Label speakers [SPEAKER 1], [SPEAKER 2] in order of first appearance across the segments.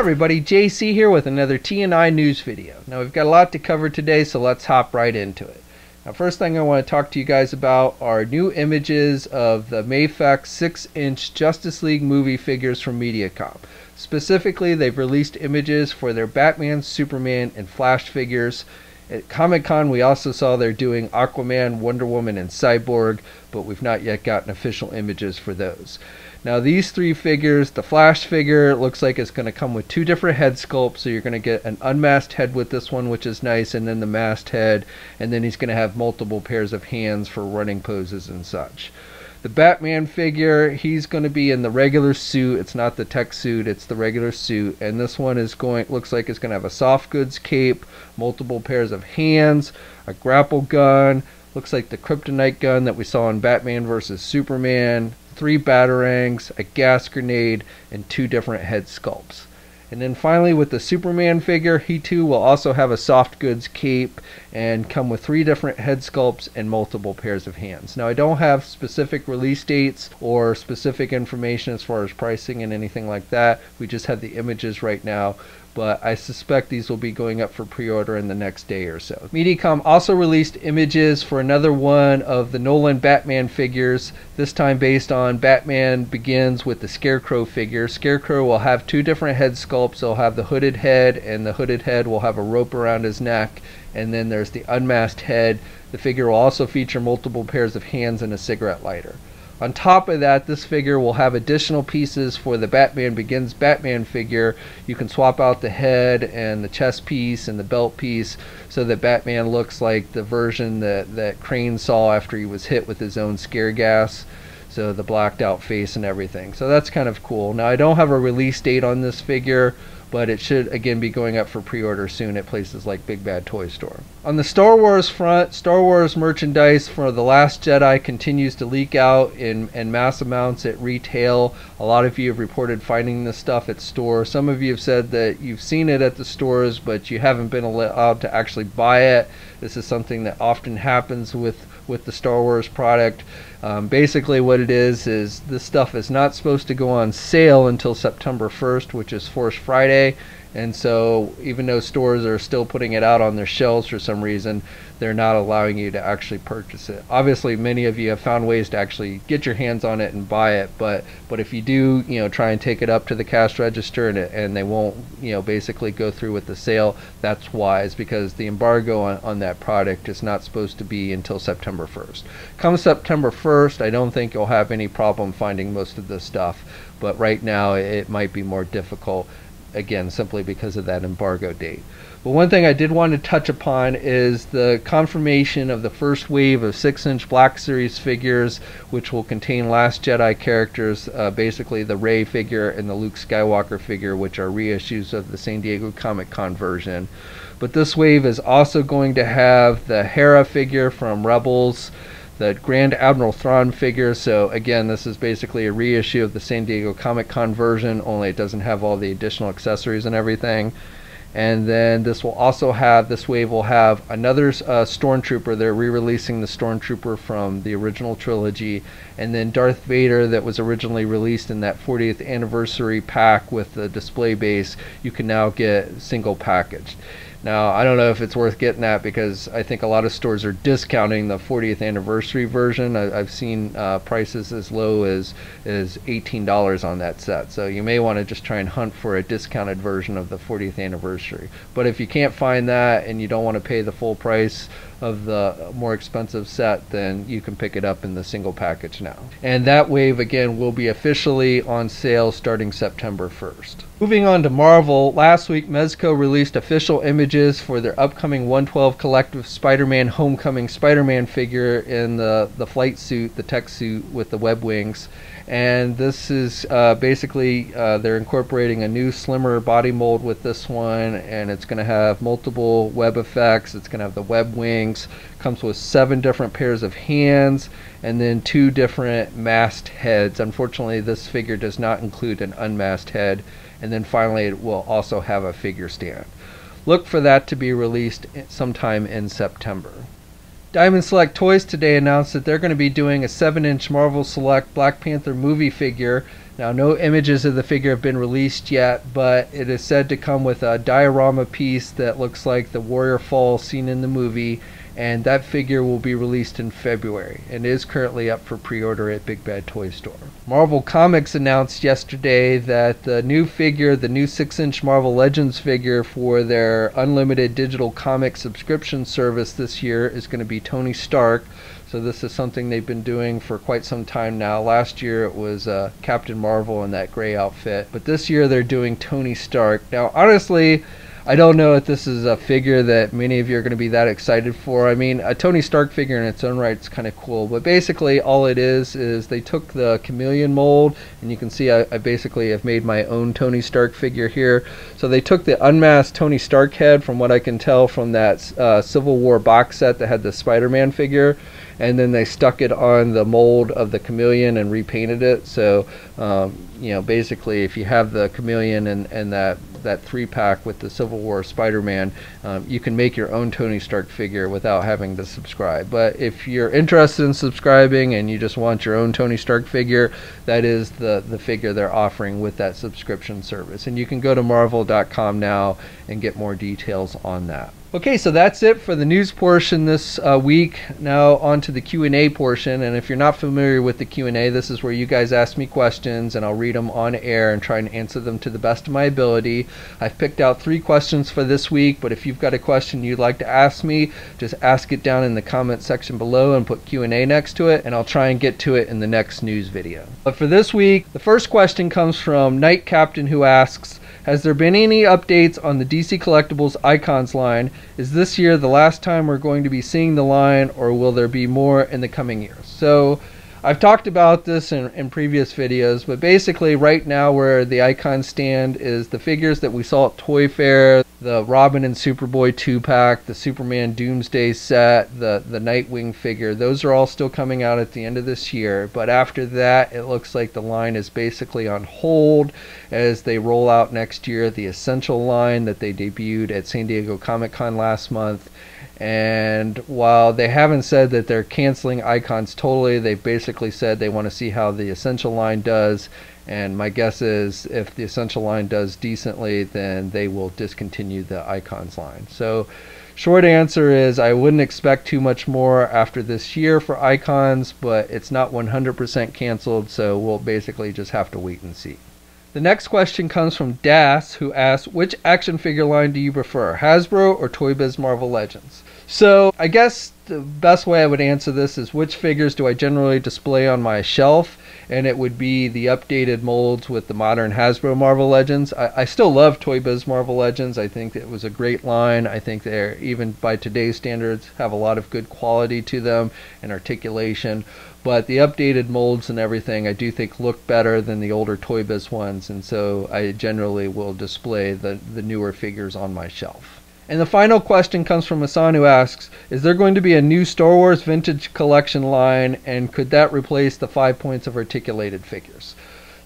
[SPEAKER 1] everybody, JC here with another TNINews video. Now we've got a lot to cover today, so let's hop right into it. Now first thing I want to talk to you guys about are new images of the MAFEX 6-inch Justice League movie figures from Mediacom. Specifically, they've released images for their Batman, Superman, and Flash figures. At Comic-Con we also saw they're doing Aquaman, Wonder Woman, and Cyborg, but we've not yet gotten official images for those. Now these three figures, the Flash figure looks like it's going to come with two different head sculpts, so you're going to get an unmasked head with this one, which is nice, and then the masked head, and then he's going to have multiple pairs of hands for running poses and such. The Batman figure, he's going to be in the regular suit. It's not the tech suit, it's the regular suit, and this one is looks like it's going to have a soft goods cape, multiple pairs of hands, a grapple gun, looks like the kryptonite gun that we saw in Batman vs. Superman, 3 batarangs, a gas grenade, and 2 different head sculpts. And then finally with the Superman figure, he too will also have a soft goods cape and come with 3 different head sculpts and multiple pairs of hands. Now I don't have specific release dates or specific information as far as pricing and anything like that. We just have the images right now, but I suspect these will be going up for pre-order in the next day or so. Mediacom also released images for another one of the Nolan Batman figures, this time based on Batman Begins with the Scarecrow figure. Scarecrow will have 2 different head sculpts. They'll have the hooded head, and the hooded head will have a rope around his neck, and then there's the unmasked head. The figure will also feature multiple pairs of hands and a cigarette lighter. On top of that, this figure will have additional pieces for the Batman Begins Batman figure. You can swap out the head and the chest piece and the belt piece so that Batman looks like the version that Crane saw after he was hit with his own scare gas. So the blacked out face and everything. So that's kind of cool. Now I don't have a release date on this figure, but it should again be going up for pre-order soon at places like Big Bad Toy Store. On the Star Wars front, Star Wars merchandise for The Last Jedi continues to leak out in mass amounts at retail. A lot of you have reported finding this stuff at stores. Some of you have said that you've seen it at the stores, but you haven't been allowed to actually buy it. This is something that often happens with the Star Wars product. Basically what it is this stuff is not supposed to go on sale until September 1st, which is Force Friday, and so even though stores are still putting it out on their shelves for some reason, they're not allowing you to actually purchase it. Obviously many of you have found ways to actually get your hands on it and buy it, but if you do, try and take it up to the cash register and they won't, basically go through with the sale, that's wise, because the embargo on that product is not supposed to be until September 1st. Come September 1st, I don't think you'll have any problem finding most of this stuff, but right now it might be more difficult, again, simply because of that embargo date. But one thing I did want to touch upon is the confirmation of the first wave of 6-inch Black Series figures, which will contain Last Jedi characters, basically the Rey figure and the Luke Skywalker figure, which are reissues of the San Diego Comic-Con version. But this wave is also going to have the Hera figure from Rebels, the Grand Admiral Thrawn figure. So again, this is basically a reissue of the San Diego Comic-Con version, only it doesn't have all the additional accessories and everything. And then this wave will have another Stormtrooper. They're re-releasing the Stormtrooper from the original trilogy, and then Darth Vader that was originally released in that 40th anniversary pack with the display base, you can now get single packaged. Now, I don't know if it's worth getting that, because I think a lot of stores are discounting the 40th anniversary version. I've seen prices as low as $18 on that set. So you may want to just try and hunt for a discounted version of the 40th anniversary. But if you can't find that and you don't want to pay the full price of the more expensive set, then you can pick it up in the single package now. And that wave again will be officially on sale starting September 1st. Moving on to Marvel, last week Mezco released official images for their upcoming 112 Collective Spider-Man Homecoming Spider-Man figure in the flight suit, the tech suit with the web wings. And this is basically they're incorporating a new slimmer body mold with this one, and it's going to have multiple web effects. It's going to have the web wings, comes with 7 different pairs of hands, and then 2 different masked heads. Unfortunately this figure does not include an unmasked head. And then finally it will also have a figure stand. Look for that to be released sometime in September. Diamond Select Toys today announced that they're going to be doing a 7-inch Marvel Select Black Panther movie figure. Now, no images of the figure have been released yet, but it is said to come with a diorama piece that looks like the warrior fall seen in the movie, and that figure will be released in February and is currently up for pre-order at Big Bad Toy Store. Marvel Comics announced yesterday that the new figure, the new 6-inch Marvel Legends figure for their unlimited digital comic subscription service this year is going to be Tony Stark. So this is something they've been doing for quite some time now. Last year it was Captain Marvel in that gray outfit, but this year they're doing Tony Stark. Now, honestly, I don't know if this is a figure that many of you are going to be that excited for. I mean, a Tony Stark figure in its own right is kind of cool, but basically all it is they took the chameleon mold, and you can see I basically have made my own Tony Stark figure here. So they took the unmasked Tony Stark head, from what I can tell from that Civil War box set that had the Spider-Man figure, and then they stuck it on the mold of the chameleon and repainted it. So you know, basically if you have the chameleon and that 3-pack with the Civil War Spider-Man, you can make your own Tony Stark figure without having to subscribe. But if you're interested in subscribing and you just want your own Tony Stark figure, that is the figure they're offering with that subscription service. And you can go to marvel.com now and get more details on that. Okay, so that's it for the news portion this week. Now on to the Q&A portion, and if you're not familiar with the Q&A, this is where you guys ask me questions and I'll read them on air and try and answer them to the best of my ability. I've picked out 3 questions for this week, but if you've got a question you'd like to ask me, just ask it down in the comment section below and put Q&A next to it, and I'll try and get to it in the next news video. But for this week, the first question comes from Night Captain, who asks, has there been any updates on the DC Collectibles Icons line? Is this year the last time we're going to be seeing the line, or will there be more in the coming years? So I've talked about this in previous videos, but basically right now where the icons stand is the figures that we saw at Toy Fair, the Robin and Superboy 2-pack, the Superman Doomsday set, the Nightwing figure. Those are all still coming out at the end of this year, but after that it looks like the line is basically on hold as they roll out next year the Essential line that they debuted at San Diego Comic-Con last month. And while they haven't said that they're canceling Icons totally, they basically said they want to see how the Essential line does, and my guess is if the Essential line does decently, then they will discontinue the Icons line. So short answer is I wouldn't expect too much more after this year for Icons, but it's not 100% canceled, so we'll basically just have to wait and see. The next question comes from Das, who asks, which action figure line do you prefer, Hasbro or Toy Biz Marvel Legends? So I guess the best way I would answer this is which figures do I generally display on my shelf, and it would be the updated molds with the modern Hasbro Marvel Legends. I still love Toy Biz Marvel Legends. I think it was a great line. I think they're, even by today's standards, have a lot of good quality to them and articulation. But the updated molds and everything I do think look better than the older Toy Biz ones, and so I generally will display the newer figures on my shelf. And the final question comes from Hassan, who asks, is there going to be a new Star Wars Vintage Collection line, and could that replace the 5 points of articulated figures?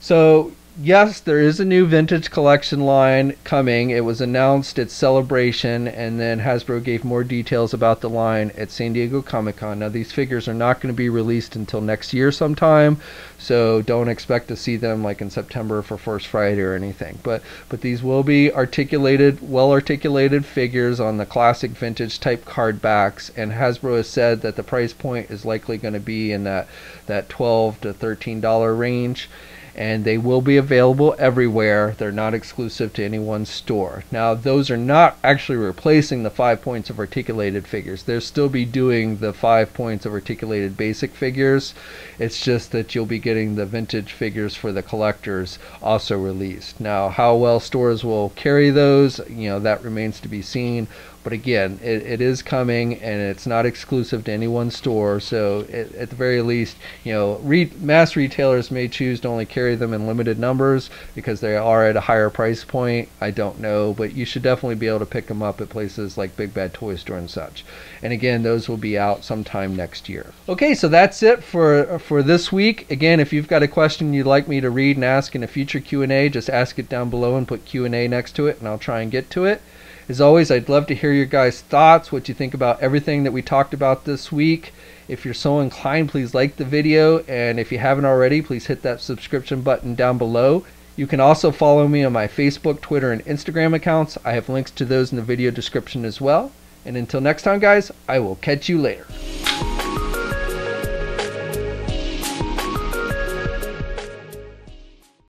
[SPEAKER 1] So yes, there is a new Vintage Collection line coming. It was announced at Celebration, and then Hasbro gave more details about the line at San Diego Comic-Con. Now these figures are not going to be released until next year sometime, so don't expect to see them like in September for First Friday or anything. But these will be articulated, well-articulated figures on the classic vintage type card backs, and Hasbro has said that the price point is likely going to be in that $12 to $13 range. And they will be available everywhere. They're not exclusive to any one store. Now, those are not actually replacing the 5 points of articulated figures. They'll still be doing the 5 points of articulated basic figures. It's just that you'll be getting the vintage figures for the collectors also released. Now, how well stores will carry those, that remains to be seen. But again, it is coming, and it's not exclusive to any one store. So at the very least, mass retailers may choose to only carry them in limited numbers because they are at a higher price point. I don't know, but you should definitely be able to pick them up at places like Big Bad Toy Store and such. And again, those will be out sometime next year. Okay, so that's it for this week. Again, if you've got a question you'd like me to read and ask in a future Q&A, just ask it down below and put Q&A next to it, and I'll try and get to it. As always, I'd love to hear your guys' thoughts, what you think about everything that we talked about this week. If you're so inclined, please like the video, and if you haven't already, please hit that subscription button down below. You can also follow me on my Facebook, Twitter, and Instagram accounts. I have links to those in the video description as well. And until next time, guys, I will catch you later.